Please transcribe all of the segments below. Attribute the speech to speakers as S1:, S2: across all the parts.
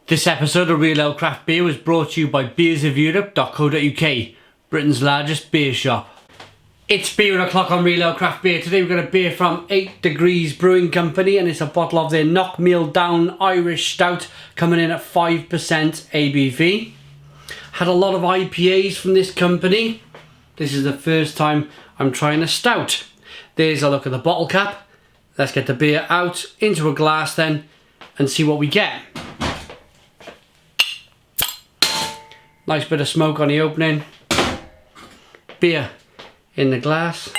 S1: This episode of Real Ale Craft Beer was brought to you by beersofeurope.co.uk, Britain's largest beer shop. It's beer o'clock on Real Ale Craft Beer. Today we've got a beer from 8 Degrees Brewing Company, and it's a bottle of their KnockMealDown Irish Stout coming in at 5% ABV. Had a lot of IPAs from this company. This is the first time I'm trying a stout. There's a look at the bottle cap. Let's get the beer out into a glass then and see what we get. Nice bit of smoke on the opening. Beer in the glass.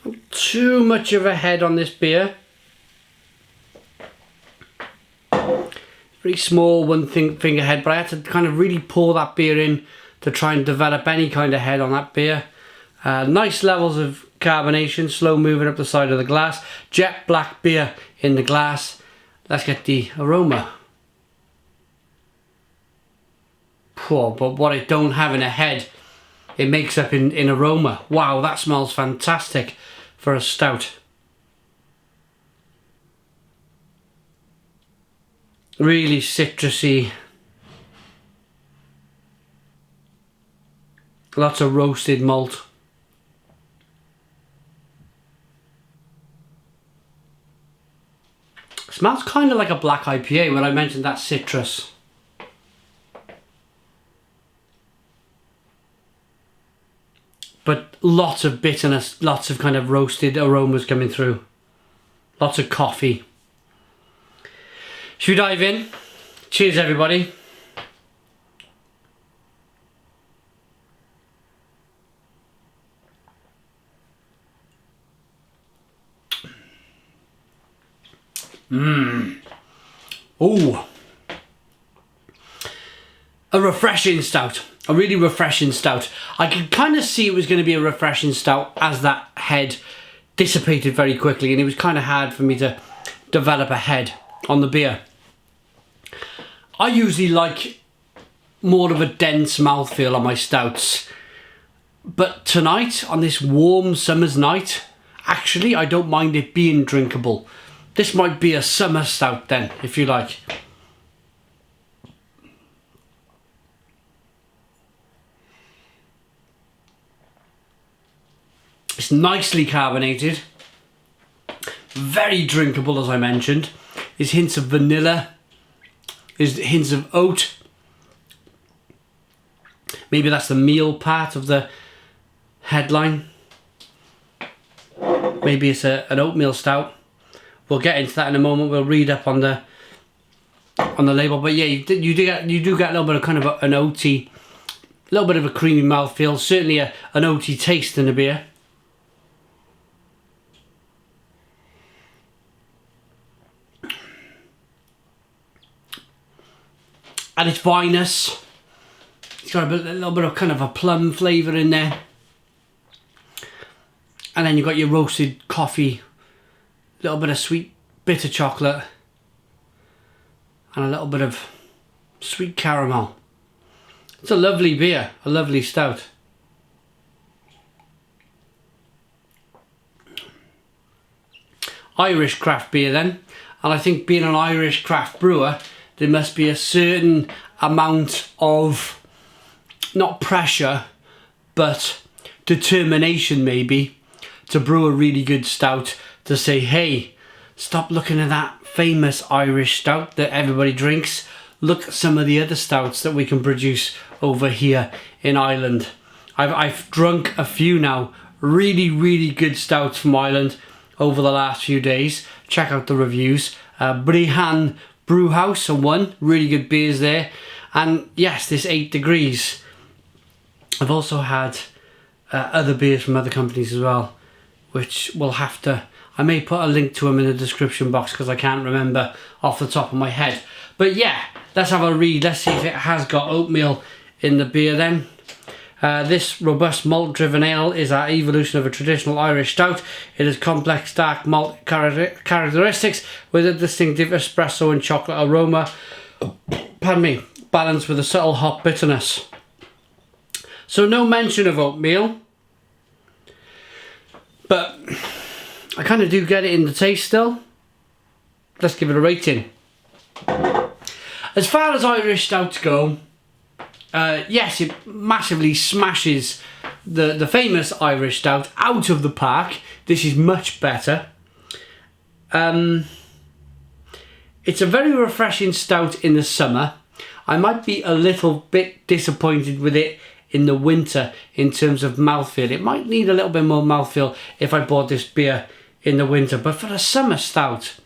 S1: Not too much of a head on this beer. Very small one finger head, but I had to kind of really pour that beer in to try and develop any kind of head on that beer. Nice levels of carbonation, slow moving up the side of the glass. Jet black beer in the glass. Let's get the aroma. Poor, but what it don't have in a head, it makes up in aroma. Wow, that smells fantastic for a stout. Really citrusy. Lots of roasted malt. Smells kind of like a black IPA when I mentioned that citrus. But lots of bitterness, lots of kind of roasted aromas coming through. Lots of coffee. Should we dive in? Cheers everybody. Ooh. A refreshing stout. A really refreshing stout. I could kind of see it was going to be a refreshing stout as that head dissipated very quickly, and it was kind of hard for me to develop a head on the beer. I usually like more of a dense mouthfeel on my stouts, but tonight, on this warm summer's night, actually I don't mind it being drinkable. This might be a summer stout then, if you like. It's nicely carbonated. Very drinkable, as I mentioned. There's hints of vanilla. There's hints of oat. Maybe that's the meal part of the headline. Maybe it's an oatmeal stout. We'll get into that in a moment. We'll read up on the label, but yeah, you do get a little bit of kind of an oaty, a little bit of a creamy mouthfeel. Certainly an oaty taste in the beer. And its vinous. It's got a little bit of kind of a plum flavour in there, and then you've got your roasted coffee. Little bit of sweet bitter chocolate and a little bit of sweet caramel. It's a lovely beer, a lovely stout. Irish craft beer then, and I think being an Irish craft brewer, there must be a certain amount of, not pressure, but determination maybe, to brew a really good stout. To say, hey, stop looking at that famous Irish stout that everybody drinks. Look at some of the other stouts that we can produce over here in Ireland. I've drunk a few now. Really, really good stouts from Ireland over the last few days. Check out the reviews. Brewing Brewhouse are one. Really good beers there. And yes, this 8 Degrees. I've also had other beers from other companies as well, which we'll have to... I may put a link to them in the description box because I can't remember off the top of my head. But yeah, let's have a read. Let's see if it has got oatmeal in the beer then. This robust malt-driven ale is our evolution of a traditional Irish stout. It has complex dark malt characteristics with a distinctive espresso and chocolate aroma. Pardon me. Balanced with a subtle hop bitterness. So no mention of oatmeal. But I kind of do get it in the taste still. Let's give it a rating. As far as Irish Stouts go, yes, it massively smashes the famous Irish Stout out of the park. This is much better. It's a very refreshing stout in the summer. I might be a little bit disappointed with it in the winter in terms of mouthfeel. It might need a little bit more mouthfeel if I bought this beer in the winter. But for a summer stout,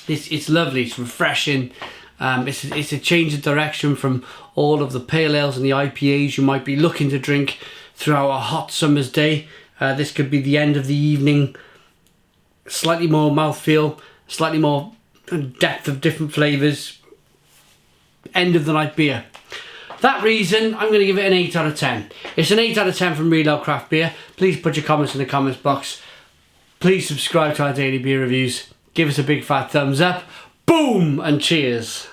S1: it's lovely, it's refreshing. It's a change of direction from all of the pale ales and the IPAs you might be looking to drink throughout a hot summer's day. This could be the end of the evening. Slightly more mouthfeel, slightly more depth of different flavours. End of the night beer. That reason, I'm going to give it an 8 out of 10. It's an 8 out of 10 from Real Ale Craft Beer. Please put your comments in the comments box. Please subscribe to our daily beer reviews. Give us a big fat thumbs up. Boom and cheers.